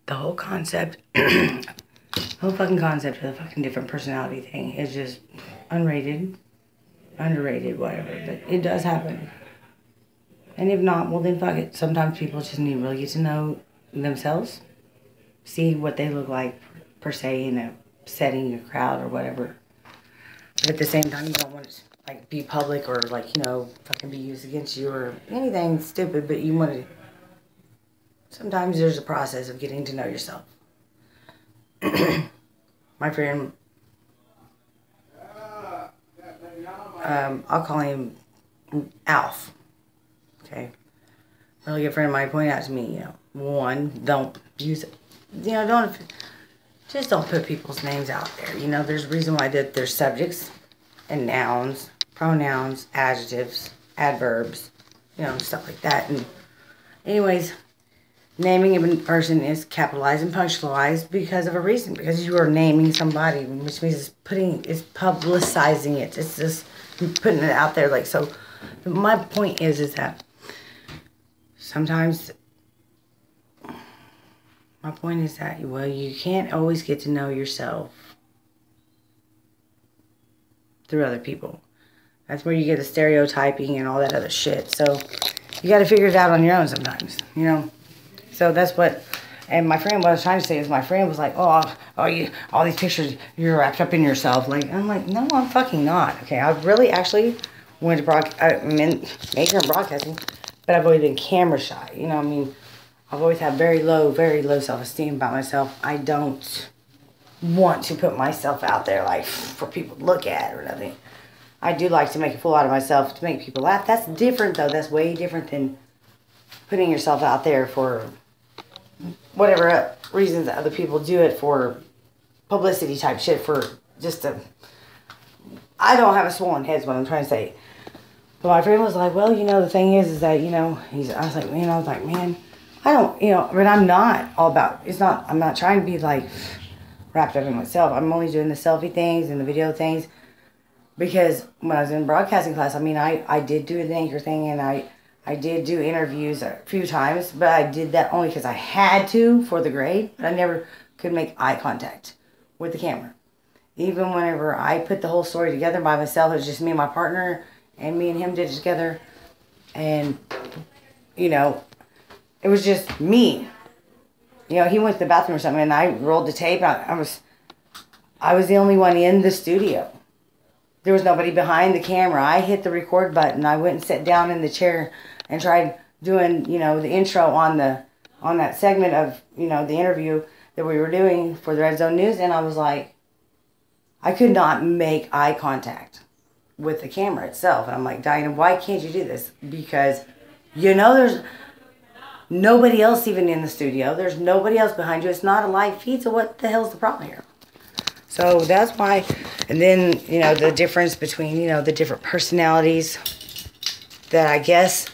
the whole concept, the whole fucking concept of the fucking different personality thing is just unrated, underrated, whatever. But it does happen. And if not, well then fuck it. Sometimes people just need to really get to know themselves, see what they look like per se in a setting, a crowd, or whatever. But at the same time, you don't want to like be public or like, you know, fucking be used against you or anything stupid, but you want to. Sometimes there's a process of getting to know yourself. My friend, I'll call him Alf. Okay, really good friend of mine pointed out to me, you know, one, don't use it, you know, don't put people's names out there. You know, there's a reason why there's subjects and nouns, pronouns, adjectives, adverbs, you know, stuff like that. And anyways, naming a person is capitalized and punctualized because of a reason, because you are naming somebody, which means it's publicizing it. It's just putting it out there. Like, so my point is that sometimes, my point is that, well, you can't always get to know yourself through other people. That's where you get the stereotyping and all that other shit. So you got to figure it out on your own sometimes, you know. So that's what, and my friend, what I was trying to say is, my friend was like, you, all these pictures, you're wrapped up in yourself. Like, I'm like, no, I'm fucking not. Okay, I really actually wanted to major in broadcasting, but I've always been camera shy. You know what I mean? I've always had very low self-esteem about myself. I don't want to put myself out there, like, for people to look at or nothing. I do like to make a fool out of myself to make people laugh. That's different, though. That's way different than putting yourself out there for whatever reasons other people do it for, publicity type shit, for just to... I don't have a swollen head is what I'm trying to say. But my friend was like, well, you know, the thing is that, you know, I was like, man, I don't, you know, but I'm not all about, I'm not trying to be like wrapped up in myself. I'm only doing the selfie things and the video things because when I was in broadcasting class, I mean, I did do the anchor thing and I did do interviews a few times, but I did that only because I had to for the grade, but I never could make eye contact with the camera. Even whenever I put the whole story together by myself, it was just me and my partner, and me and him did it together, and, you know, it was just me. You know, he went to the bathroom or something, and I rolled the tape. I was the only one in the studio. There was nobody behind the camera. I hit the record button. I went and sat down in the chair and tried doing, you know, the intro on that segment of, you know, the interview that we were doing for the Red Zone News, and I was like, I could not make eye contact with the camera itself. And I'm like, Diana, why can't you do this? Because, you know, there's nobody else even in the studio. There's nobody else behind you. It's not a live feed, so what the hell's the problem here? So that's why, and then, you know, the difference between, you know, the different personalities that I guess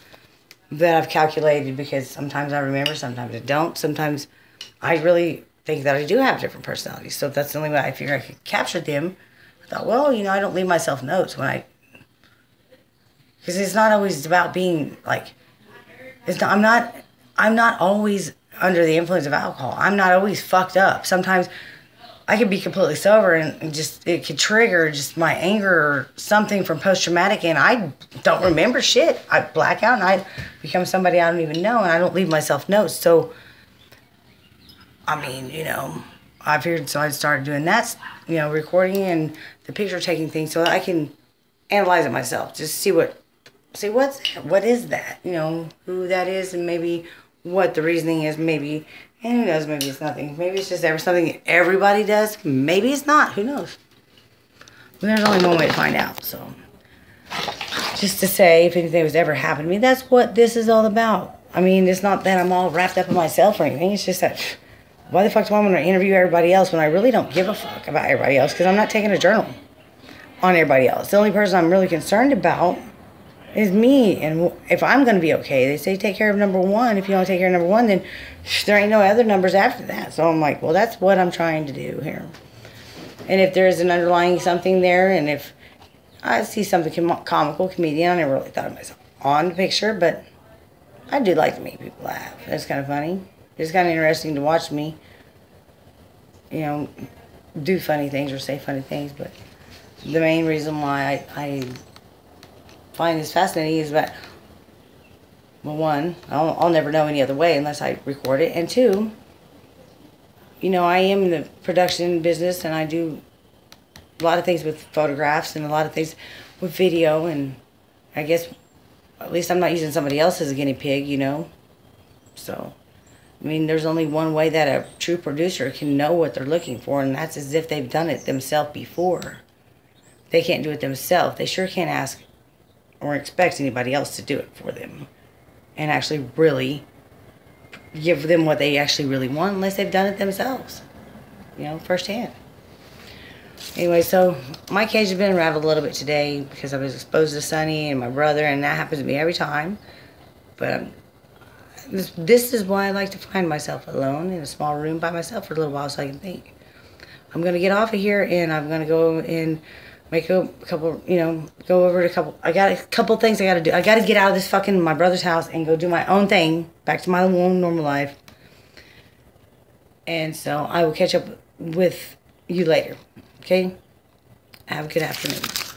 that I've calculated, because sometimes I remember, sometimes I don't. Sometimes I really think that I do have different personalities. So that's the only way I figure I could capture them. I thought, well, you know, I don't leave myself notes when because it's not always about being like, I'm not always under the influence of alcohol. I'm not always fucked up. Sometimes I could be completely sober and just, it could trigger just my anger or something from post-traumatic, and I don't remember shit. I black out and I become somebody I don't even know, and I don't leave myself notes. So, I mean, you know, I figured, so I started doing that, you know, recording and the picture taking things so that I can analyze it myself. Just see what is that, you know, who that is, and maybe what the reasoning is, maybe, and who knows, maybe it's nothing. Maybe it's just something everybody does. Maybe it's not. Who knows? But there's only one way to find out. So, just to say, if anything was ever happened to me, that's what this is all about. I mean, it's not that I'm all wrapped up in myself or anything. It's just that, why the fuck do I want to interview everybody else when I really don't give a fuck about everybody else? Because I'm not taking a journal on everybody else. The only person I'm really concerned about is me. And if I'm going to be okay, they say take care of number one. If you don't take care of number one, then there ain't no other numbers after that. So I'm like, well, that's what I'm trying to do here. And if there's an underlying something there, and if I see something comical, comedian, I never really thought of myself on the picture, but I do like to make people laugh. It's kind of funny. It's kind of interesting to watch me, you know, do funny things or say funny things. But the main reason why I find this fascinating is that, well, one, I'll never know any other way unless I record it. And two, you know, I am in the production business and I do a lot of things with photographs and a lot of things with video. And I guess at least I'm not using somebody else as a guinea pig, you know. So, I mean, there's only one way that a true producer can know what they're looking for, and that's as if they've done it themselves before. They can't do it themselves. They sure can't ask or expect anybody else to do it for them and actually really give them what they actually really want unless they've done it themselves, you know, firsthand. Anyway, so my cage has been rattled a little bit today because I was exposed to Sonny and my brother, and that happens to me every time. But this is why I like to find myself alone in a small room by myself for a little while so I can think. I'm going to get off of here and I'm going to go and make a couple, you know, go over to a couple, I got a couple things I got to do. I got to get out of this fucking my brother's house and go do my own thing, back to my own normal life. And so I will catch up with you later, okay? Have a good afternoon.